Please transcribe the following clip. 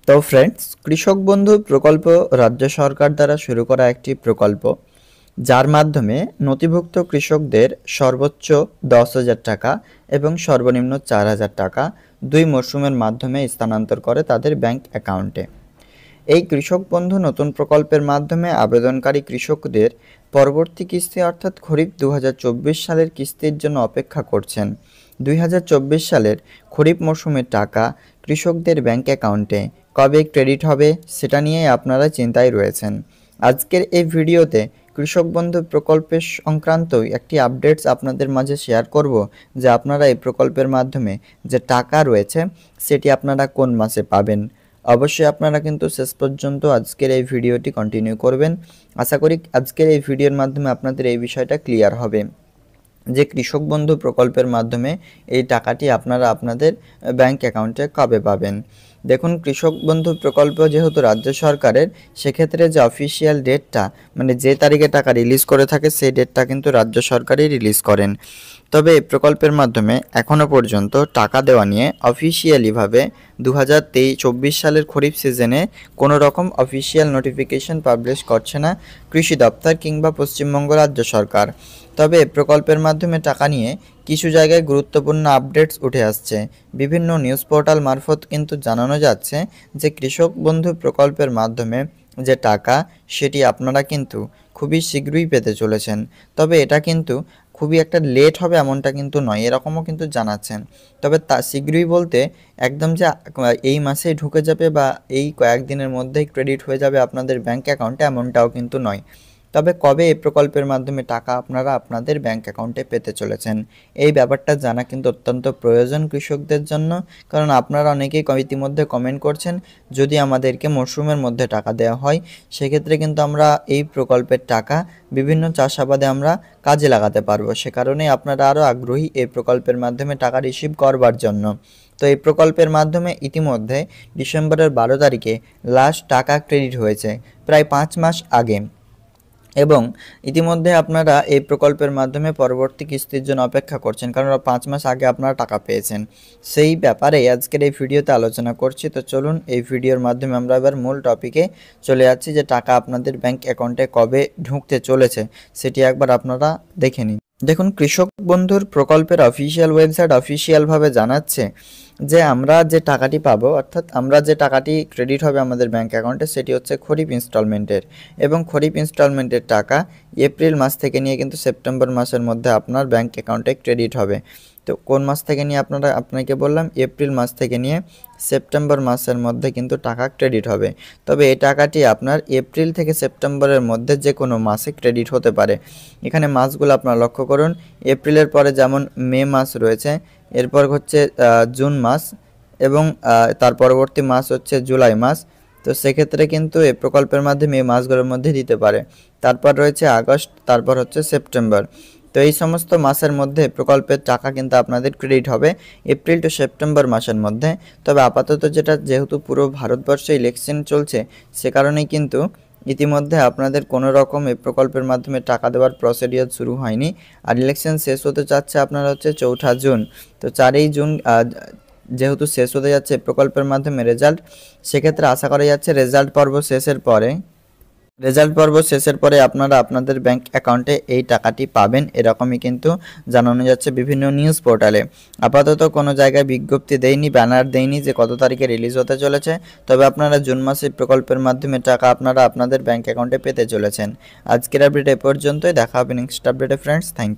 তো ফ্রেন্ডস, কৃষক বন্ধু প্রকল্প রাজ্য সরকার দ্বারা শুরু করা একটি প্রকল্প, যার মাধ্যমে নথিভুক্ত কৃষকদের সর্বোচ্চ 10,000 টাকা এবং সর্বনিম্ন 4,000 টাকা 2 মরশুমের মাধ্যমে স্থানান্তর করে তাদের ব্যাংক অ্যাকাউন্টে। এই কৃষক বন্ধু নতুন প্রকল্পের মাধ্যমে আবেদনকারী কৃষকদের পরবর্তী কিস্তি অর্থাৎ খরিফ 2024 সালের কিস্তির জন্য অপেক্ষা করছেন। 2024 সালের খরিফ মরশুমের টাকা কৃষকদের ব্যাংক অ্যাকাউন্টে কবে ক্রেডিট হবে সেটা নিয়ে আপনারা চিন্তায় রয়েছেন। আজকের এই ভিডিওতে কৃষক বন্ধু প্রকল্পের সংক্রান্ত একটি আপডেটস আপনাদের মাঝে শেয়ার করব, যে আপনারা এই প্রকল্পের মাধ্যমে যে টাকা রয়েছে সেটি আপনারা কোন মাসে পাবেন। অবশ্যই আপনারা কিন্তু শেষ পর্যন্ত আজকের এই ভিডিওটি কন্টিনিউ করবেন। আশা করি আজকের এই ভিডিওর মাধ্যমে আপনাদের এই বিষয়টা ক্লিয়ার হবে যে কৃষক বন্ধু প্রকল্পের মাধ্যমে এই টাকাটি আপনারা আপনাদের ব্যাংক অ্যাকাউন্টে কবে পাবেন। দেখুন, কৃষক বন্ধু প্রকল্প যেহেতু রাজ্য সরকারের, সেক্ষেত্রে যে অফিসিয়াল ডেটটা মানে যে তারিখে টাকা রিলিজ করে থাকে সেই ডেটটা কিন্তু রাজ্য সরকারই রিলিজ করেন। তবে এই প্রকল্পের মাধ্যমে এখনও পর্যন্ত টাকা দেওয়া নিয়ে অফিসিয়ালিভাবে 2023-24 সালের খরিফ সিজনে কোনো রকম অফিসিয়াল নোটিফিকেশন পাবলিশ করছে না কৃষি দপ্তর কিংবা পশ্চিমবঙ্গ রাজ্য সরকার। তবে প্রকল্পের মাধ্যমে টাকা নিয়ে কিছু জায়গায় গুরুত্বপূর্ণ আপডেটস উঠে আসছে। বিভিন্ন নিউজ পোর্টাল মারফত কিন্তু জানানো যাচ্ছে যে কৃষক বন্ধু প্রকল্পের মাধ্যমে যে টাকা সেটি আপনারা কিন্তু খুবই শীঘ্রই পেতে চলেছেন। তবে এটা কিন্তু খুবই একটা লেট হবে এমনটা কিন্তু নয়, এরকমও কিন্তু জানাচ্ছেন। তবে তা শীঘ্রই বলতে একদম যে এই মাসেই ঢুকে যাবে বা এই কয়েকদিনের মধ্যেই ক্রেডিট হয়ে যাবে আপনাদের ব্যাংক অ্যাকাউন্টে, এমনটাও কিন্তু নয়। তবে কবে এই প্রকল্পের মাধ্যমে টাকা আপনারা আপনাদের ব্যাংক অ্যাকাউন্টে পেতে চলেছেন এই ব্যাপারটা জানা কিন্তু অত্যন্ত প্রয়োজন কৃষকদের জন্য। কারণ আপনারা অনেকেই ইতিমধ্যে কমেন্ট করছেন যদি আমাদেরকে মরশুমের মধ্যে টাকা দেওয়া হয় সেক্ষেত্রে কিন্তু আমরা এই প্রকল্পের টাকা বিভিন্ন চাষাবাদে আমরা কাজে লাগাতে পারবো। সে কারণেই আপনারা আরও আগ্রহী এই প্রকল্পের মাধ্যমে টাকা রিসিভ করবার জন্য। তো এই প্রকল্পের মাধ্যমে ইতিমধ্যে ডিসেম্বরের 12 তারিখে লাস্ট টাকা ক্রেডিট হয়েছে, প্রায় 5 মাস আগে। এবং ইতিমধ্যে আপনারা এই প্রকল্পের মাধ্যমে পরবর্তী কিস্তির জন্য অপেক্ষা করছেন, কারণ 5 মাস আগে আপনারা টাকা পেয়েছেন। সেই ব্যাপারে আজকের এই ভিডিওতে আলোচনা করছি। তো চলুন এই ভিডিওর মাধ্যমে আমরা এবার মূল টপিকে চলে যাচ্ছি, যে টাকা আপনাদের ব্যাংক অ্যাকাউন্টে কবে ঢুকতে চলেছে সেটি একবার আপনারা দেখে নিন। দেখুন, কৃষক বন্ধুর প্রকল্পের অফিসিয়াল ওয়েবসাইট অফিসিয়ালভাবে জানাচ্ছে যে আমরা যে টাকাটি পাবো, অর্থাৎ আমরা যে টাকাটি ক্রেডিট হবে আমাদের ব্যাংক অ্যাকাউন্টে সেটি হচ্ছে খরিফ ইনস্টলমেন্টের। এবং খরিফ ইনস্টলমেন্টের টাকা এপ্রিল মাস থেকে নিয়ে কিন্তু সেপ্টেম্বর মাসের মধ্যে আপনার ব্যাংক অ্যাকাউন্টে ক্রেডিট হবে। তো কোন মাস থেকে নিয়ে আপনাকে বললাম এপ্রিল মাস থেকে নিয়ে সেপ্টেম্বর মাসের মধ্যে কিন্তু টাকা ক্রেডিট হবে। তবে এই টাকাটি আপনার এপ্রিল থেকে সেপ্টেম্বরের মধ্যে যে কোনো মাসে ক্রেডিট হতে পারে। এখানে মাসগুলো আপনারা লক্ষ্য করুন, এপ্রিলের পরে যেমন মে মাস রয়েছে, এরপর হচ্ছে জুন মাস এবং তার পরবর্তী মাস হচ্ছে জুলাই মাস। তো সেক্ষেত্রে কিন্তু এই প্রকল্পের মাধ্যমে এই মাসগুলোর মধ্যে দিতে পারে। তারপর রয়েছে আগস্ট, তারপর হচ্ছে সেপ্টেম্বর। তো এই সমস্ত মাসের মধ্যে প্রকল্পের টাকা কিন্তু আপনাদের ক্রেডিট হবে এপ্রিল টু সেপ্টেম্বর মাসের মধ্যে। তবে আপাতত যেহেতু পুরো ভারতবর্ষে ইলেকশন চলছে, সে কারণেই কিন্তু ইতিমধ্যে আপনাদের কোনো রকম এই প্রকল্পের মাধ্যমে টাকা দেওয়ার প্রসিডিওর শুরু হয়নি। আর ইলেকশন শেষ হতে যাচ্ছে আপনার হচ্ছে 4 জুন। তো 4 জুন যেহেতু শেষ হতে যাচ্ছে প্রকল্পের মাধ্যমে রেজাল্ট, সেক্ষেত্রে আশা করা যাচ্ছে রেজাল্ট পর্ব শেষের পরে আপনারা আপনাদের ব্যাংক অ্যাকাউন্টে এই টাকাটি পাবেন, এরকমই কিন্তু জানানো যাচ্ছে বিভিন্ন নিউজ পোর্টালে। আপাতত কোনো জায়গায় বিজ্ঞপ্তি দেয়নি, ব্যানার দেয়নি যে কত তারিখে রিলিজ হতে চলেছে। তবে আপনারা জুন মাসে প্রকল্পের মাধ্যমে টাকা আপনারা আপনাদের ব্যাংক অ্যাকাউন্টে পেতে চলেছেন। আজকের আপডেট এ পর্যন্তই, দেখা হবে নেক্সট আপডেটে ফ্রেন্ডস। Thank you.